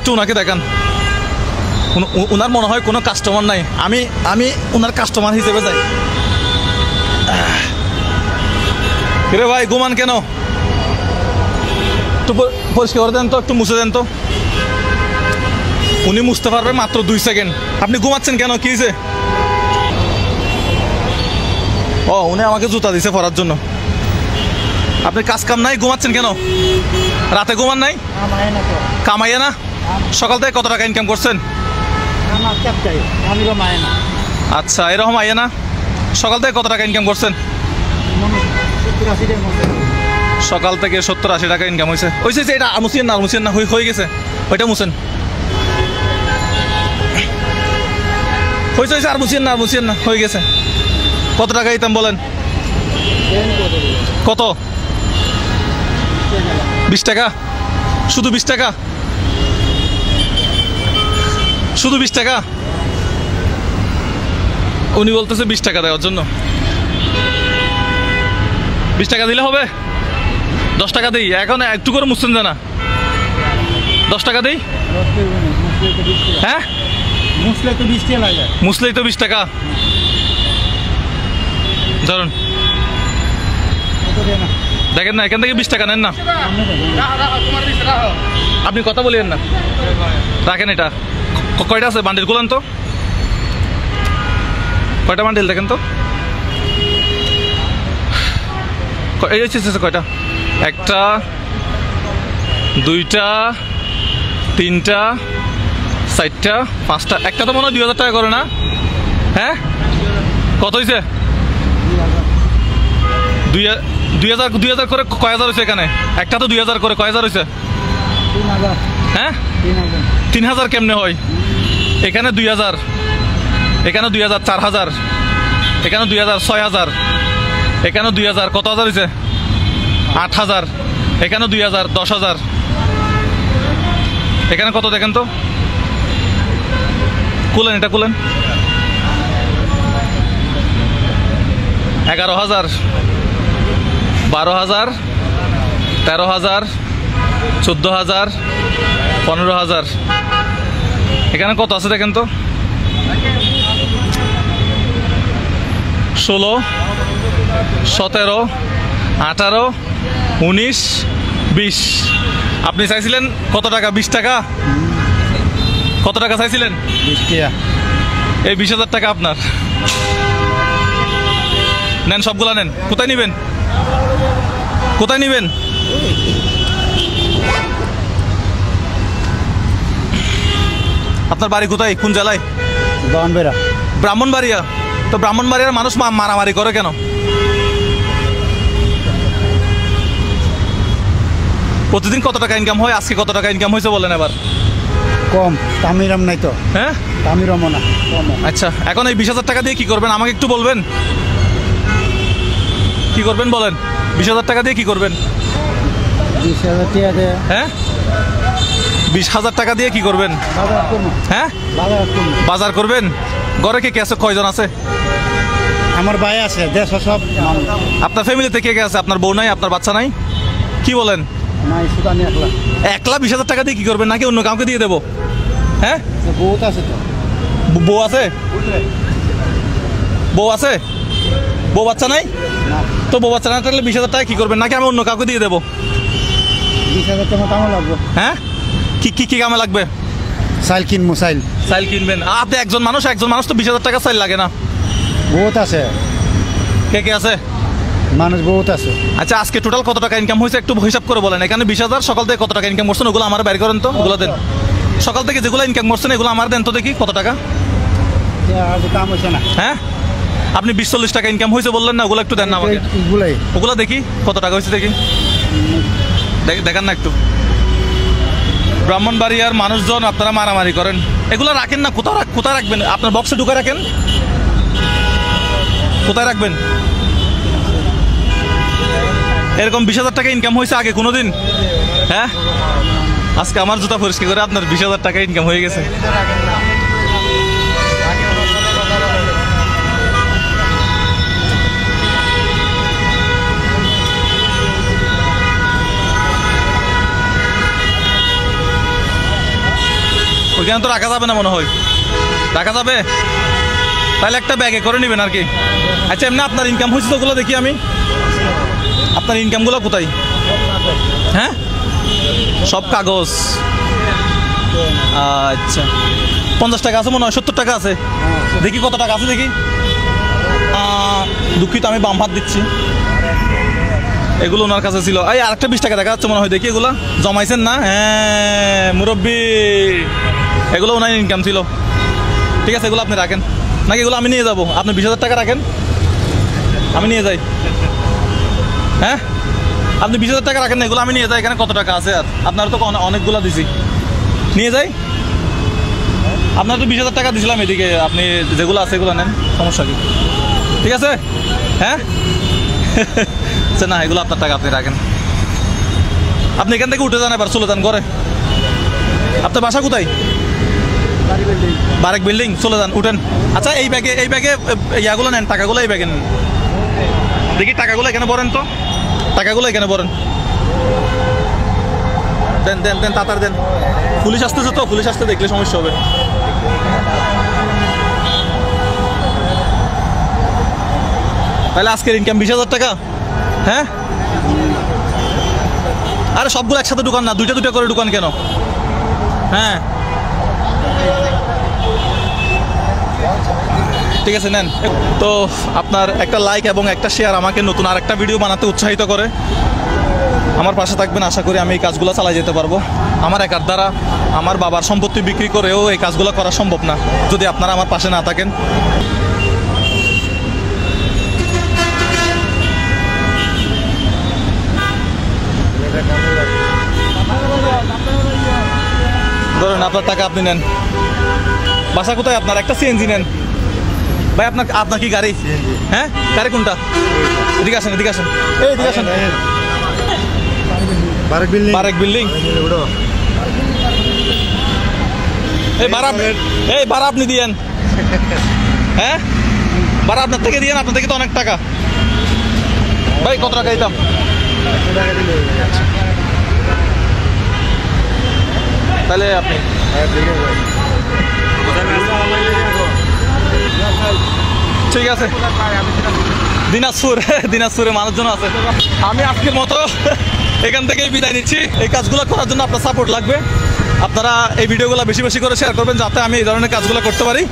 একটু ওনাকে দেখান, ওনার মনে হয় কোনো কাস্টমার নাই, আমি আমি ওনার কাস্টমার হিসেবে যাই। রে ভাই ঘুমান কেন? একটু পরিষ্কার করে দেন তো, একটু মুছে দেন তো। উনি মুছতে পারবে মাত্র 2 সেকেন্ড, আপনি ঘুমাচ্ছেন কেন? কি হয়েছে? ও উনি আমাকে জুতা দিছে পরার জন্য। আপনি কাজ কাম নাই, ঘুমাচ্ছেন কেন? রাতে ঘুমান নাই? কামাইয়া না? সকাল থেকে কত টাকা ইনকাম করছেন? আচ্ছা এরকম আইয়া না? সকাল থেকে কত টাকা ইনকাম করছেন? সকাল থেকে 70-80 টাকা ইনকাম হয়েছে। হয়েছে এটা মুসিয়েন না হয়ে গেছে, ওইটা মুছেন। হয়েছে আর মুসিয়েন না হয়ে গেছে। কত টাকা দিতাম বলেন? কত? 20 টাকা? শুধু 20 টাকা? শুধু 20 টাকা? উনি বলতেছে 20 টাকা দেওয়ার জন্য। 20 টাকা দিলে হবে? 10 টাকা দিই, এখন একটু করে মুসছেন জানা। 10 টাকা দিই? হ্যাঁ মুসলেই তো 20 টাকা। ধরুন দেখেন না, এখান থেকে 20 টাকা নেন না, আপনি কথা বলিয়েন না, রাখেন। এটা কয়টা আছে বান্ডিল? গুলান তো, কয়টা বান্ডিল দেখেন তো। এই কয়টা? 1টা 2টা 3টা 4টা 5টা। একটা তো মনে হয় 2000 টাকা করে না? হ্যাঁ কত হয়েছে? 2000 করে। কয় হাজার হয়েছে এখানে? একটা তো 2000 করে, কয় হাজার হয়েছে? 3000। হ্যাঁ 3000 কেমনে হয়? এখানে 2000, এখানে 2000, 4000, এখানে 2000, 6000, এখানে 2000, কত হাজার হয়েছে? 8000, এখানে 2000, 10,000, এখানে কত দেখেন তো। খুলেন এটা, খুলেন। 11,000, 12,000, 13,000, 14,000, 15,000, এখানে কত আছে দেখেন তো। 16, 17, 18, 19, 20। আপনি চাইছিলেন কত টাকা? 20 টাকা। কত টাকা চাইছিলেন? 20 টাকা। এই 20,000 টাকা আপনার। নেন, সবগুলা নেন। কোথায় নিবেন? কোথায় নিবেন? আপনার বাড়ি কোথায়? কোন জেলায়? ব্রাহ্মণবাড়িয়া। ব্রাহ্মণবাড়িয়া? তো ব্রাহ্মণবাড়িয়ার মানুষ মারামারি করে কেন? প্রতিদিন কত টাকা ইনকাম হয়? আজকে কত টাকা ইনকাম হয়েছে বলেন এবার? কম, তামিরাম নাই তো। হ্যাঁ তামিরামও না, কম। আচ্ছা এখন এই 20,000 টাকা দিয়ে কি করবেন আমাকে একটু বলবেন? কি করবেন বলেন? 20,000 টাকা দিয়ে কি করবেন? 20,000 টাকা দিয়ে? হ্যাঁ 20,000 টাকা দিয়ে কি করবেন? বাজার করব। হ্যাঁ বাজার করব। বাজার করবেন? ঘরে কে কে আছে? কয়জন আছে? আমার ভাই আছে, দেশ সব। আপনার ফ্যামিলিতে কে কে আছে? আপনার বউ নাই? আপনার বাচ্চা নাই? কি বলেন? নাই, শুধু আমি একলা। একলা 20,000 টাকা দিয়ে কি করবেন? নাকি অন্য কাউকে দিয়ে দেবো? হ্যাঁ বহুত আছে তো। বউ আছে? বউ আছে? বউ বাচ্চা নাই? তো বউ বাচ্চা না থাকলে 20,000 টাকা কি করবেন? নাকি আমি অন্য কাউকে দিয়ে দেবো? 20,000 টাকা কামে লাগবে। হ্যাঁ কি কি কি কামে লাগবে? চাইল কিনবো। চাইল কিনবেন? আপনি একজন মানুষ তো 20,000 টাকা চাইল লাগে না? বহুত আছে। কে কে আছে? মানুষ বহুত আছে। আচ্ছা আজকে টোটাল কত টাকা ইনকাম হয়েছে একটু হিসাব করে বলেন। এখানে 20,000, সকাল থেকে কত টাকা ইনকাম করছেন ওগুলো আমার বের করেন তো। ওগুলো দেন, সকাল থেকে যেগুলো ইনকাম করছেন এগুলো আমার দেন তো দেখি কত টাকা। কাম হয়েছে না। হ্যাঁ আপনি 20-40 টাকা ইনকাম হয়েছে বললেন না, ওগুলো একটু দেন না আমাকে। ওগুলো দেখি কত টাকা হয়েছে দেখি, দেখান না একটু। ব্রাহ্মণবাড়িয়ার মানুষজন আপনারা মারামারি করেন, এগুলো রাখেন না। কোথায় রাখবেন? আপনার বক্সে ঢুকে রাখেন। কোথায় রাখবেন? এরকম 20,000 টাকা ইনকাম হয়েছে আগে কোনোদিন? হ্যাঁ আজকে আমার জুতা পরিষ্কার করে আপনার 20,000 টাকা ইনকাম হয়ে গেছে। ওইখানে তো রাখা যাবে না মনে হয়, রাখা যাবে? তাহলে একটা ব্যাগে করে নেবেন আর কি। আচ্ছা এমনি আপনার ইনকাম হয়েছে তো ওগুলো দেখি আমি, আপনার ইনকামগুলো কোথায়? হ্যাঁ সব কাগজ। আচ্ছা 50 টাকা আছে মনে হয়, 70 টাকা আছে, দেখি কত টাকা আছে দেখি। দুঃখিত আমি বাম হাত দিচ্ছি, এগুলো ওনার কাছে ছিল। এই আরেকটা 20 টাকা দেখা যাচ্ছে মনে হয়, দেখি এগুলো জমাইছেন না? হ্যাঁ মুরব্বি, এগুলো ওনার ইনকাম ছিল। ঠিক আছে এগুলো আপনি রাখেন, নাকি এগুলো আমি নিয়ে যাবো? আপনি 20,000 টাকা রাখেন, আমি নিয়ে যাই। হ্যাঁ আপনি 20,000 টাকা রাখেন না, এগুলো আমি নিয়ে যাই। এখানে কত টাকা আছে আর আপনার তো অনেকগুলো দিছি, নিয়ে যাই। আপনার তো 20,000 টাকা দিয়েছিলাম, এদিকে আপনি যেগুলো আছে এগুলো নেন, সমস্যা কি? ঠিক আছে হ্যাঁ আচ্ছা না এগুলো আপনার টাকা, আপনি রাখেন। আপনি এখান থেকে উঠে যান, এবার চলে যান ঘরে। আপনার বাসা কোথায়? বারেক বিল্ডিং, চলে যান, উঠেন। আচ্ছা এই ব্যাগে ইয়াগুলো নেন, টাকাগুলো এই ব্যাগে নেন। দেখি টাকাগুলো এখানে ভরেন তো, টাকাগুলো এখানে ভরেন। দেন দেন দেন তাড়াতাড়ি দেন, পুলিশ আসতেছে তো, পুলিশ আসতে দেখলে সমস্যা হবে। তাহলে আজকের ইনকাম 20,000 টাকা। হ্যাঁ আরে সবগুলো একসাথে ঢুকান না, দুইটা দুইটা করে ঢুকান কেন? হ্যাঁ ঠিক আছে নেন। তো আপনার একটা লাইক এবং একটা শেয়ার আমাকে নতুন আর একটা ভিডিও বানাতে উৎসাহিত করে। আমার পাশে থাকবেন, আশা করি আমি এই কাজগুলো চালাই যেতে পারবো। আমার একার দ্বারা আমার বাবার সম্পত্তি বিক্রি করেও এই কাজগুলো করা সম্ভব না যদি আপনারা আমার পাশে না থাকেন। ধরেন আপনার টাকা আপনি নেন। বাসা কোথায় আপনার? একটা সিএনজি নেন ভাই। আপনার কি গাড়ি? হ্যাঁ গাড়ি কোনটা? এদিকে আসেন, এদিকে আসেন, এই এদিকে আসেন। বারেক বিল্ডিং। এই ভাড়া আপনি দিয়েন। হ্যাঁ ভাড়া আপনার থেকে দিয়েন, আপনার থেকে তো অনেক টাকা। ভাই কত টাকা দিতাম? তাহলে আপনি ঠিক আছে। দিনাজপুরে মানুষজন আছে। আমি আজকের মতো এখান থেকেই বিদায় নিচ্ছি। এই কাজগুলো করার জন্য আপনার সাপোর্ট লাগবে। আপনারা এই ভিডিওগুলো বেশি বেশি করে শেয়ার করবেন, যাতে আমি এই ধরনের কাজগুলো করতে পারি।